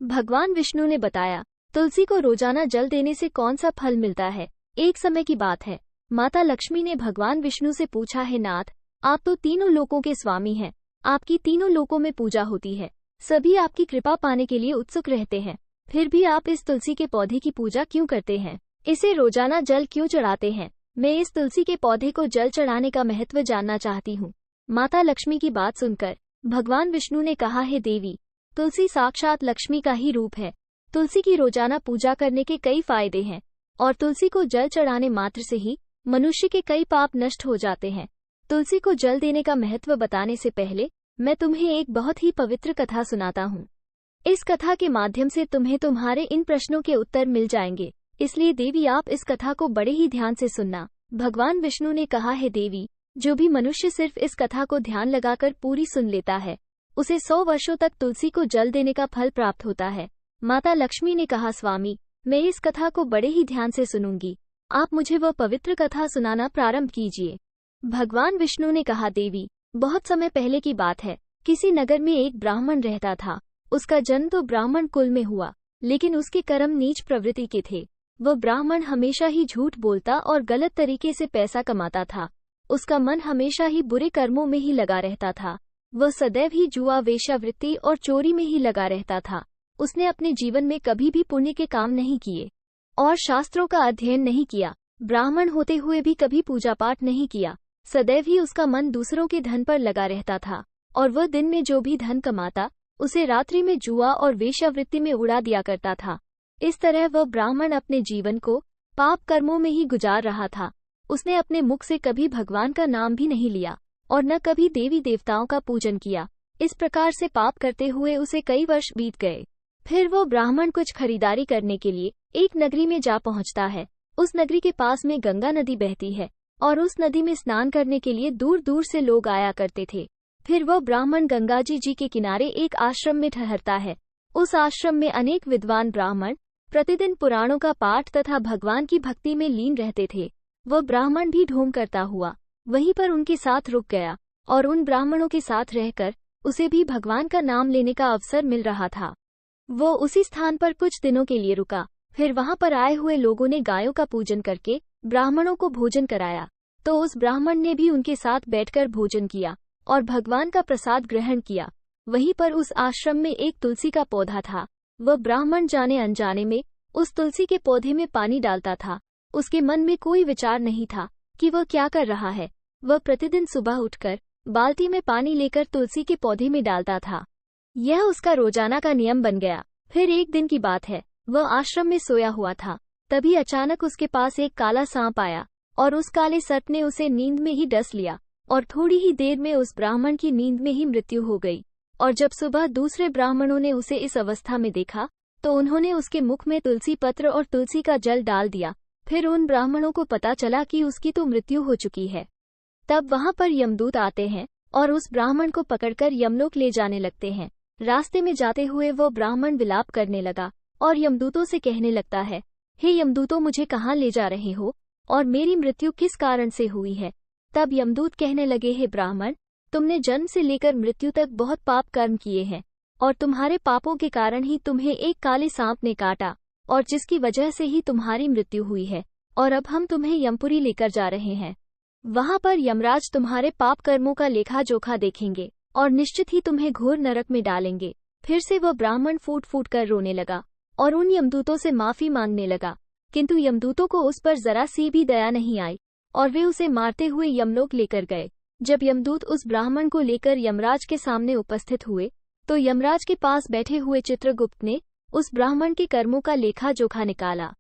भगवान विष्णु ने बताया, तुलसी को रोजाना जल देने से कौन सा फल मिलता है। एक समय की बात है, माता लक्ष्मी ने भगवान विष्णु से पूछा, है नाथ, आप तो तीनों लोकों के स्वामी हैं, आपकी तीनों लोकों में पूजा होती है, सभी आपकी कृपा पाने के लिए उत्सुक रहते हैं, फिर भी आप इस तुलसी के पौधे की पूजा क्यों करते हैं, इसे रोजाना जल क्यों चढ़ाते हैं। मैं इस तुलसी के पौधे को जल चढ़ाने का महत्व जानना चाहती हूँ। माता लक्ष्मी की बात सुनकर भगवान विष्णु ने कहा, है देवी, तुलसी साक्षात लक्ष्मी का ही रूप है। तुलसी की रोजाना पूजा करने के कई फायदे हैं और तुलसी को जल चढ़ाने मात्र से ही मनुष्य के कई पाप नष्ट हो जाते हैं। तुलसी को जल देने का महत्व बताने से पहले मैं तुम्हें एक बहुत ही पवित्र कथा सुनाता हूँ। इस कथा के माध्यम से तुम्हें तुम्हारे इन प्रश्नों के उत्तर मिल जाएंगे, इसलिए देवी आप इस कथा को बड़े ही ध्यान से सुनना। भगवान विष्णु ने कहा, है देवी, जो भी मनुष्य सिर्फ इस कथा को ध्यान लगाकर पूरी सुन लेता है, उसे 100 वर्षों तक तुलसी को जल देने का फल प्राप्त होता है। माता लक्ष्मी ने कहा, स्वामी, मैं इस कथा को बड़े ही ध्यान से सुनूंगी, आप मुझे वह पवित्र कथा सुनाना प्रारंभ कीजिए। भगवान विष्णु ने कहा, देवी, बहुत समय पहले की बात है, किसी नगर में एक ब्राह्मण रहता था। उसका जन्म तो ब्राह्मण कुल में हुआ, लेकिन उसके कर्म नीच प्रवृत्ति के थे। वह ब्राह्मण हमेशा ही झूठ बोलता और गलत तरीके से पैसा कमाता था। उसका मन हमेशा ही बुरे कर्मों में ही लगा रहता था। वह सदैव ही जुआ, वेश्यावृत्ति और चोरी में ही लगा रहता था। उसने अपने जीवन में कभी भी पुण्य के काम नहीं किए और शास्त्रों का अध्ययन नहीं किया। ब्राह्मण होते हुए भी कभी पूजा पाठ नहीं किया। सदैव ही उसका मन दूसरों के धन पर लगा रहता था और वह दिन में जो भी धन कमाता उसे रात्रि में जुआ और वेश्यावृत्ति में उड़ा दिया करता था। इस तरह वह ब्राह्मण अपने जीवन को पाप कर्मों में ही गुजार रहा था। उसने अपने मुख से कभी भगवान का नाम भी नहीं लिया और न कभी देवी देवताओं का पूजन किया। इस प्रकार से पाप करते हुए उसे कई वर्ष बीत गए। फिर वो ब्राह्मण कुछ खरीदारी करने के लिए एक नगरी में जा पहुंचता है। उस नगरी के पास में गंगा नदी बहती है और उस नदी में स्नान करने के लिए दूर दूर से लोग आया करते थे। फिर वह ब्राह्मण गंगा जी के किनारे एक आश्रम में ठहरता है। उस आश्रम में अनेक विद्वान ब्राह्मण प्रतिदिन पुराणों का पाठ तथा भगवान की भक्ति में लीन रहते थे। वह ब्राह्मण भी ढूंढ करता हुआ वहीं पर उनके साथ रुक गया और उन ब्राह्मणों के साथ रहकर उसे भी भगवान का नाम लेने का अवसर मिल रहा था। वो उसी स्थान पर कुछ दिनों के लिए रुका। फिर वहां पर आए हुए लोगों ने गायों का पूजन करके ब्राह्मणों को भोजन कराया, तो उस ब्राह्मण ने भी उनके साथ बैठकर भोजन किया और भगवान का प्रसाद ग्रहण किया। वहीं पर उस आश्रम में एक तुलसी का पौधा था। वह ब्राह्मण जाने अनजाने में उस तुलसी के पौधे में पानी डालता था। उसके मन में कोई विचार नहीं था कि वह क्या कर रहा है। वह प्रतिदिन सुबह उठकर बाल्टी में पानी लेकर तुलसी के पौधे में डालता था। यह उसका रोजाना का नियम बन गया। फिर एक दिन की बात है, वह आश्रम में सोया हुआ था। तभी अचानक उसके पास एक काला सांप आया और उस काले सर्प ने उसे नींद में ही डस लिया और थोड़ी ही देर में उस ब्राह्मण की नींद में ही मृत्यु हो गई। और जब सुबह दूसरे ब्राह्मणों ने उसे इस अवस्था में देखा तो उन्होंने उसके मुख में तुलसी पत्र और तुलसी का जल डाल दिया। फिर उन ब्राह्मणों को पता चला कि उसकी तो मृत्यु हो चुकी है। तब वहां पर यमदूत आते हैं और उस ब्राह्मण को पकड़कर यमलोक ले जाने लगते हैं। रास्ते में जाते हुए वो ब्राह्मण विलाप करने लगा और यमदूतों से कहने लगता है, हे यमदूतों, मुझे कहाँ ले जा रहे हो और मेरी मृत्यु किस कारण से हुई है। तब यमदूत कहने लगे, हे ब्राह्मण, तुमने जन्म से लेकर मृत्यु तक बहुत पाप कर्म किए हैं और तुम्हारे पापों के कारण ही तुम्हें एक काले सांप ने काटा और जिसकी वजह से ही तुम्हारी मृत्यु हुई है। और अब हम तुम्हें यमपुरी लेकर जा रहे हैं। वहां पर यमराज तुम्हारे पाप कर्मों का लेखा जोखा देखेंगे और निश्चित ही तुम्हें घोर नरक में डालेंगे। फिर से वह ब्राह्मण फूट फूट कर रोने लगा और उन यमदूतों से माफी मांगने लगा, किंतु यमदूतों को उस पर जरा सी भी दया नहीं आई और वे उसे मारते हुए यमलोक लेकर गए। जब यमदूत उस ब्राह्मण को लेकर यमराज के सामने उपस्थित हुए तो यमराज के पास बैठे हुए चित्रगुप्त ने उस ब्राह्मण के कर्मों का लेखा जोखा निकाला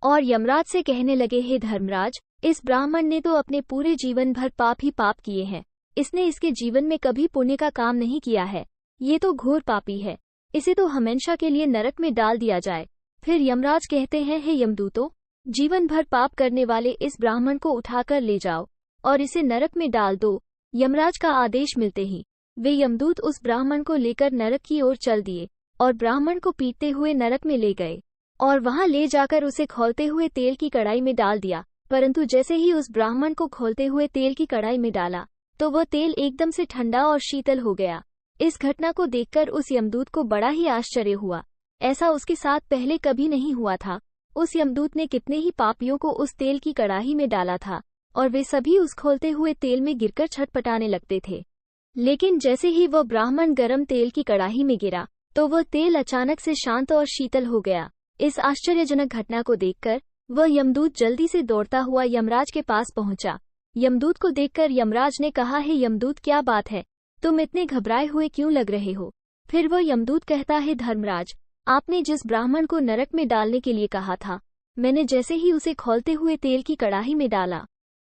और यमराज से कहने लगे, हे धर्मराज, इस ब्राह्मण ने तो अपने पूरे जीवन भर पाप ही पाप किए हैं। इसने इसके जीवन में कभी पुण्य का काम नहीं किया है। ये तो घोर पापी है। इसे तो हमेशा के लिए नरक में डाल दिया जाए। फिर यमराज कहते हैं, हे यमदूतों, जीवन भर पाप करने वाले इस ब्राह्मण को उठाकर ले जाओ और इसे नरक में डाल दो। यमराज का आदेश मिलते ही वे यमदूत उस ब्राह्मण को लेकर नरक की ओर चल दिए और ब्राह्मण को पीटते हुए नरक में ले गए और वहां ले जाकर उसे खौलते हुए तेल की कढ़ाई में डाल दिया। परंतु जैसे ही उस ब्राह्मण को खौलते हुए तेल की कढ़ाई में डाला तो वह तेल एकदम से ठंडा और शीतल हो गया। इस घटना को देखकर उस यमदूत को बड़ा ही आश्चर्य हुआ। ऐसा उसके साथ पहले कभी नहीं हुआ था। उस यमदूत ने कितने ही पापियों को उस तेल की कड़ाही में डाला था और वे सभी उस खौलते हुए तेल में गिरकर छटपटाने लगते थे। लेकिन जैसे ही वह ब्राह्मण गर्म तेल की कड़ाही में गिरा तो वह तेल अचानक से शांत और शीतल हो गया। इस आश्चर्यजनक घटना को देखकर वह यमदूत जल्दी से दौड़ता हुआ यमराज के पास पहुंचा। यमदूत को देखकर यमराज ने कहा, हे यमदूत, क्या बात है, तुम इतने घबराए हुए क्यों लग रहे हो? फिर वह यमदूत कहता है, धर्मराज, आपने जिस ब्राह्मण को नरक में डालने के लिए कहा था, मैंने जैसे ही उसे खौलते हुए तेल की कड़ाही में डाला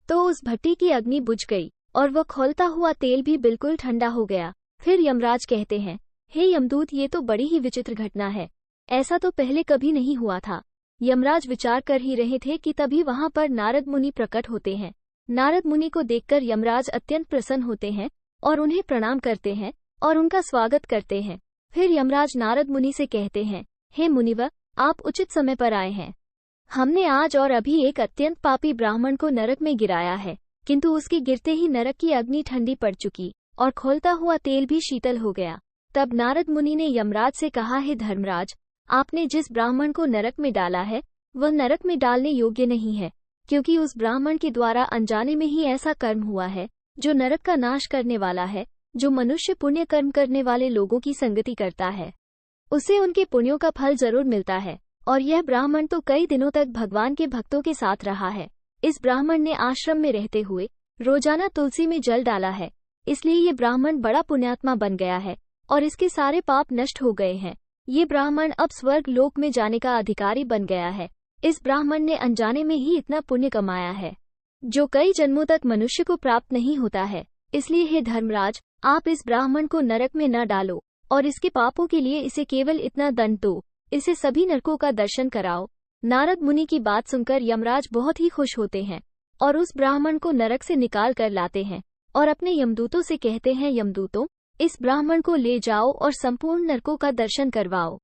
तो उस भट्टी की अग्नि बुझ गई और वह खौलता हुआ तेल भी बिल्कुल ठंडा हो गया। फिर यमराज कहते हैं, हे यमदूत, ये तो बड़ी ही विचित्र घटना है, ऐसा तो पहले कभी नहीं हुआ था। यमराज विचार कर ही रहे थे कि तभी वहां पर नारद मुनि प्रकट होते हैं। नारद मुनि को देखकर यमराज अत्यंत प्रसन्न होते हैं और उन्हें प्रणाम करते हैं और उनका स्वागत करते हैं। फिर यमराज नारद मुनि से कहते हैं, हे मुनिवर, आप उचित समय पर आए हैं। हमने आज और अभी एक अत्यंत पापी ब्राह्मण को नरक में गिराया है, किंतु उसके गिरते ही नरक की अग्नि ठंडी पड़ चुकी और खौलता हुआ तेल भी शीतल हो गया। तब नारद मुनि ने यमराज से कहा, हे धर्मराज, आपने जिस ब्राह्मण को नरक में डाला है वह नरक में डालने योग्य नहीं है, क्योंकि उस ब्राह्मण के द्वारा अनजाने में ही ऐसा कर्म हुआ है जो नरक का नाश करने वाला है। जो मनुष्य पुण्य कर्म करने वाले लोगों की संगति करता है उसे उनके पुण्यों का फल जरूर मिलता है, और यह ब्राह्मण तो कई दिनों तक भगवान के भक्तों के साथ रहा है। इस ब्राह्मण ने आश्रम में रहते हुए रोजाना तुलसी में जल डाला है, इसलिए ये ब्राह्मण बड़ा पुण्यात्मा बन गया है और इसके सारे पाप नष्ट हो गए हैं। ये ब्राह्मण अब स्वर्ग लोक में जाने का अधिकारी बन गया है। इस ब्राह्मण ने अनजाने में ही इतना पुण्य कमाया है जो कई जन्मों तक मनुष्य को प्राप्त नहीं होता है। इसलिए हे धर्मराज, आप इस ब्राह्मण को नरक में न डालो और इसके पापों के लिए इसे केवल इतना दंड दो, इसे सभी नरकों का दर्शन कराओ। नारद मुनि की बात सुनकर यमराज बहुत ही खुश होते हैं और उस ब्राह्मण को नरक से निकाल कर लाते हैं और अपने यमदूतों से कहते हैं, यमदूतों, इस ब्राह्मण को ले जाओ और संपूर्ण नरकों का दर्शन करवाओ।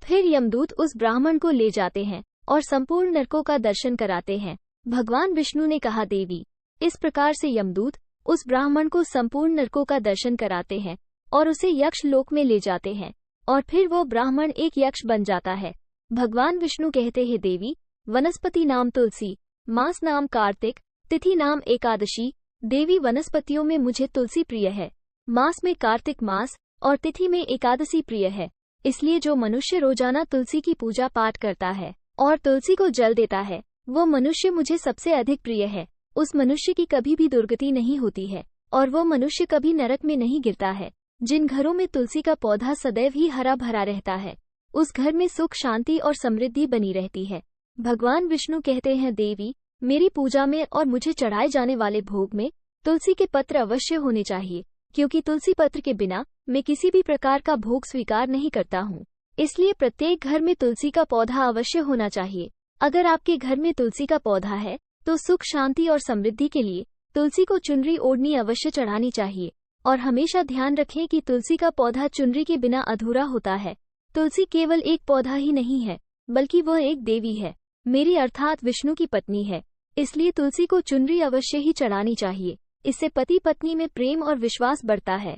फिर यमदूत उस ब्राह्मण को ले जाते हैं और संपूर्ण नरकों का दर्शन कराते हैं। भगवान विष्णु ने कहा, देवी, इस प्रकार से यमदूत उस ब्राह्मण को संपूर्ण नरकों का दर्शन कराते हैं और उसे यक्ष लोक में ले जाते हैं और फिर वो ब्राह्मण एक यक्ष बन जाता है। भगवान विष्णु कहते हैं, देवी, वनस्पति नाम तुलसी, मास नाम कार्तिक, तिथि नाम एकादशी। देवी, वनस्पतियों में मुझे तुलसी प्रिय है, मास में कार्तिक मास और तिथि में एकादशी प्रिय है। इसलिए जो मनुष्य रोजाना तुलसी की पूजा पाठ करता है और तुलसी को जल देता है, वो मनुष्य मुझे सबसे अधिक प्रिय है। उस मनुष्य की कभी भी दुर्गति नहीं होती है और वो मनुष्य कभी नरक में नहीं गिरता है। जिन घरों में तुलसी का पौधा सदैव ही हरा भरा रहता है, उस घर में सुख, शांति और समृद्धि बनी रहती है। भगवान विष्णु कहते हैं, देवी, मेरी पूजा में और मुझे चढ़ाए जाने वाले भोग में तुलसी के पत्र अवश्य होने चाहिए, क्योंकि तुलसी पत्र के बिना मैं किसी भी प्रकार का भोग स्वीकार नहीं करता हूँ। इसलिए प्रत्येक घर में तुलसी का पौधा अवश्य होना चाहिए। अगर आपके घर में तुलसी का पौधा है तो सुख, शांति और समृद्धि के लिए तुलसी को चुनरी ओढ़नी अवश्य चढ़ानी चाहिए। और हमेशा ध्यान रखें कि तुलसी का पौधा चुनरी के बिना अधूरा होता है। तुलसी केवल एक पौधा ही नहीं है, बल्कि वह एक देवी है, मेरी अर्थात विष्णु की पत्नी है। इसलिए तुलसी को चुनरी अवश्य ही चढ़ानी चाहिए। इससे पति पत्नी में प्रेम और विश्वास बढ़ता है।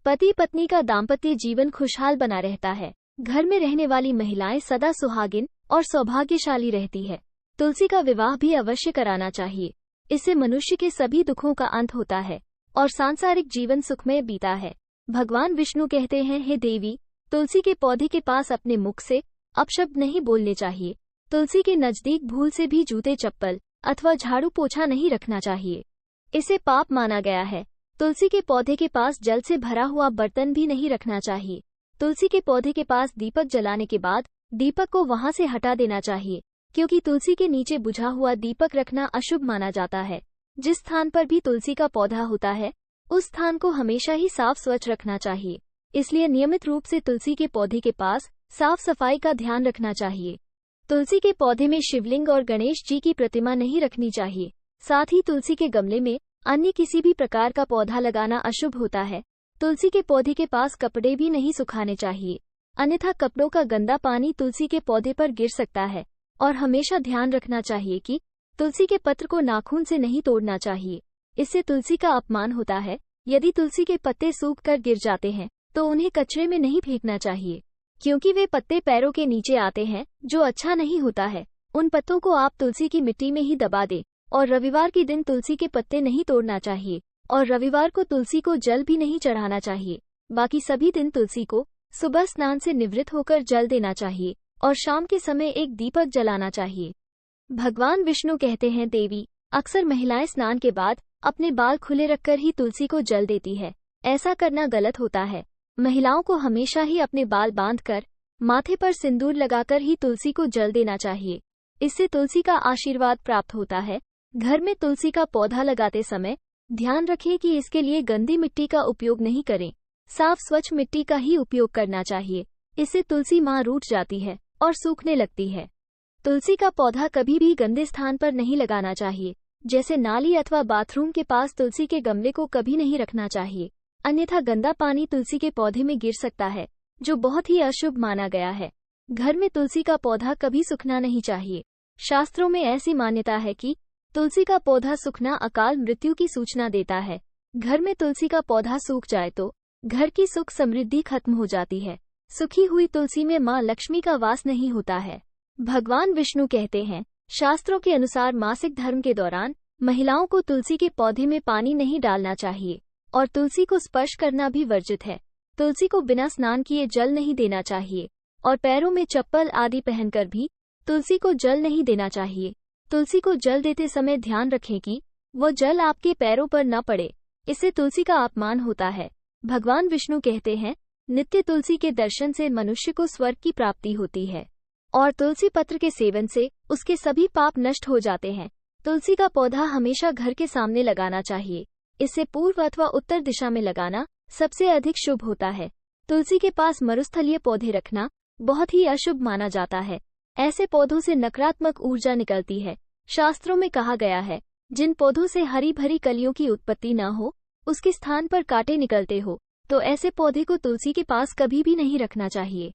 पति पत्नी का दाम्पत्य जीवन खुशहाल बना रहता है। घर में रहने वाली महिलाएं सदा सुहागिन और सौभाग्यशाली रहती है। तुलसी का विवाह भी अवश्य कराना चाहिए। इससे मनुष्य के सभी दुखों का अंत होता है और सांसारिक जीवन सुखमय बीता है। भगवान विष्णु कहते हैं, हे देवी, तुलसी के पौधे के पास अपने मुख से अपशब्द नहीं बोलने चाहिए। तुलसी के नजदीक भूल से भी जूते, चप्पल अथवा झाड़ू पोछा नहीं रखना चाहिए, इसे पाप माना गया है। तुलसी के पौधे के पास जल से भरा हुआ बर्तन भी नहीं रखना चाहिए। तुलसी के पौधे के पास दीपक जलाने के बाद दीपक को वहां से हटा देना चाहिए, क्योंकि तुलसी के नीचे बुझा हुआ दीपक रखना अशुभ माना जाता है। जिस स्थान पर भी तुलसी का पौधा होता है, उस स्थान को हमेशा ही साफ स्वच्छ रखना चाहिए। इसलिए नियमित रूप से तुलसी के पौधे के पास साफ सफाई का ध्यान रखना चाहिए। तुलसी के पौधे में शिवलिंग और गणेश जी की प्रतिमा नहीं रखनी चाहिए। साथ ही तुलसी के गमले में अन्य किसी भी प्रकार का पौधा लगाना अशुभ होता है। तुलसी के पौधे के पास कपड़े भी नहीं सुखाने चाहिए, अन्यथा कपड़ों का गंदा पानी तुलसी के पौधे पर गिर सकता है। और हमेशा ध्यान रखना चाहिए कि तुलसी के पत्र को नाखून से नहीं तोड़ना चाहिए, इससे तुलसी का अपमान होता है। यदि तुलसी के पत्ते सूख कर गिर जाते हैं तो उन्हें कचरे में नहीं फेंकना चाहिए, क्योंकि वे पत्ते पैरों के नीचे आते हैं, जो अच्छा नहीं होता है। उन पत्तों को आप तुलसी की मिट्टी में ही दबा दें। और रविवार के दिन तुलसी के पत्ते नहीं तोड़ना चाहिए और रविवार को तुलसी को जल भी नहीं चढ़ाना चाहिए। बाकी सभी दिन तुलसी को सुबह स्नान से निवृत्त होकर जल देना चाहिए और शाम के समय एक दीपक जलाना चाहिए। भगवान विष्णु कहते हैं, देवी, अक्सर महिलाएं स्नान के बाद अपने बाल खुले रखकर ही तुलसी को जल देती है। ऐसा करना गलत होता है। महिलाओं को हमेशा ही अपने बाल बांधकर माथे पर सिंदूर लगाकर ही तुलसी को जल देना चाहिए। इससे तुलसी का आशीर्वाद प्राप्त होता है। घर में तुलसी का पौधा लगाते समय ध्यान रखें कि इसके लिए गंदी मिट्टी का उपयोग नहीं करें। साफ स्वच्छ मिट्टी का ही उपयोग करना चाहिए। इससे तुलसी मां रूठ जाती है और सूखने लगती है। तुलसी का पौधा कभी भी गंदे स्थान पर नहीं लगाना चाहिए, जैसे नाली अथवा बाथरूम के पास तुलसी के गमले को कभी नहीं रखना चाहिए, अन्यथा गंदा पानी तुलसी के पौधे में गिर सकता है, जो बहुत ही अशुभ माना गया है। घर में तुलसी का पौधा कभी सूखना नहीं चाहिए। शास्त्रों में ऐसी मान्यता है कि तुलसी का पौधा सूखना अकाल मृत्यु की सूचना देता है। घर में तुलसी का पौधा सूख जाए तो घर की सुख समृद्धि खत्म हो जाती है। सूखी हुई तुलसी में मां लक्ष्मी का वास नहीं होता है। भगवान विष्णु कहते हैं, शास्त्रों के अनुसार मासिक धर्म के दौरान महिलाओं को तुलसी के पौधे में पानी नहीं डालना चाहिए और तुलसी को स्पर्श करना भी वर्जित है। तुलसी को बिना स्नान किए जल नहीं देना चाहिए और पैरों में चप्पल आदि पहनकर भी तुलसी को जल नहीं देना चाहिए। तुलसी को जल देते समय ध्यान रखें कि वो जल आपके पैरों पर न पड़े, इससे तुलसी का अपमान होता है। भगवान विष्णु कहते हैं, नित्य तुलसी के दर्शन से मनुष्य को स्वर्ग की प्राप्ति होती है और तुलसी पत्र के सेवन से उसके सभी पाप नष्ट हो जाते हैं। तुलसी का पौधा हमेशा घर के सामने लगाना चाहिए। इसे पूर्व अथवा उत्तर दिशा में लगाना सबसे अधिक शुभ होता है। तुलसी के पास मरुस्थलीय पौधे रखना बहुत ही अशुभ माना जाता है। ऐसे पौधों से नकारात्मक ऊर्जा निकलती है। शास्त्रों में कहा गया है, जिन पौधों से हरी भरी कलियों की उत्पत्ति न हो, उसके स्थान पर कांटे निकलते हो, तो ऐसे पौधे को तुलसी के पास कभी भी नहीं रखना चाहिए।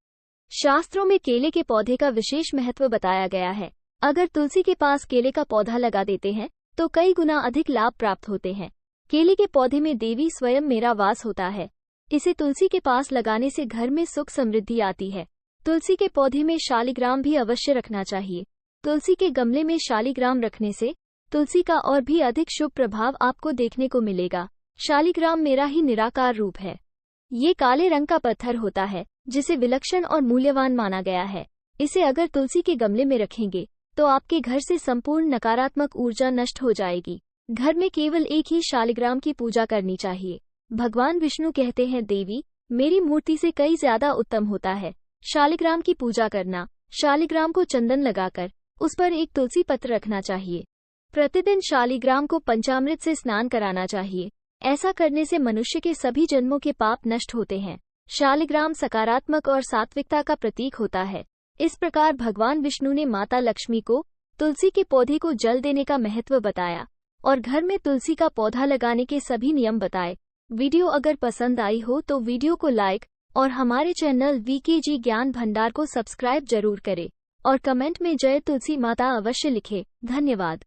शास्त्रों में केले के पौधे का विशेष महत्व बताया गया है। अगर तुलसी के पास केले का पौधा लगा देते हैं तो कई गुना अधिक लाभ प्राप्त होते हैं। केले के पौधे में देवी स्वयं मेरा वास होता है। इसे तुलसी के पास लगाने से घर में सुख समृद्धि आती है। तुलसी के पौधे में शालिग्राम भी अवश्य रखना चाहिए। तुलसी के गमले में शालिग्राम रखने से तुलसी का और भी अधिक शुभ प्रभाव आपको देखने को मिलेगा। शालिग्राम मेरा ही निराकार रूप है। ये काले रंग का पत्थर होता है, जिसे विलक्षण और मूल्यवान माना गया है। इसे अगर तुलसी के गमले में रखेंगे तो आपके घर से संपूर्ण नकारात्मक ऊर्जा नष्ट हो जाएगी। घर में केवल एक ही शालिग्राम की पूजा करनी चाहिए। भगवान विष्णु कहते हैं, देवी, मेरी मूर्ति से कई ज्यादा उत्तम होता है शालिग्राम की पूजा करना। शालिग्राम को चंदन लगाकर उस पर एक तुलसी पत्र रखना चाहिए। प्रतिदिन शालिग्राम को पंचामृत से स्नान कराना चाहिए। ऐसा करने से मनुष्य के सभी जन्मों के पाप नष्ट होते हैं। शालिग्राम सकारात्मक और सात्विकता का प्रतीक होता है। इस प्रकार भगवान विष्णु ने माता लक्ष्मी को तुलसी के पौधे को जल देने का महत्व बताया और घर में तुलसी का पौधा लगाने के सभी नियम बताए। वीडियो अगर पसंद आई हो तो वीडियो को लाइक और हमारे चैनल वीकेजी ज्ञान भंडार को सब्सक्राइब जरूर करें और कमेंट में जय तुलसी माता अवश्य लिखें। धन्यवाद।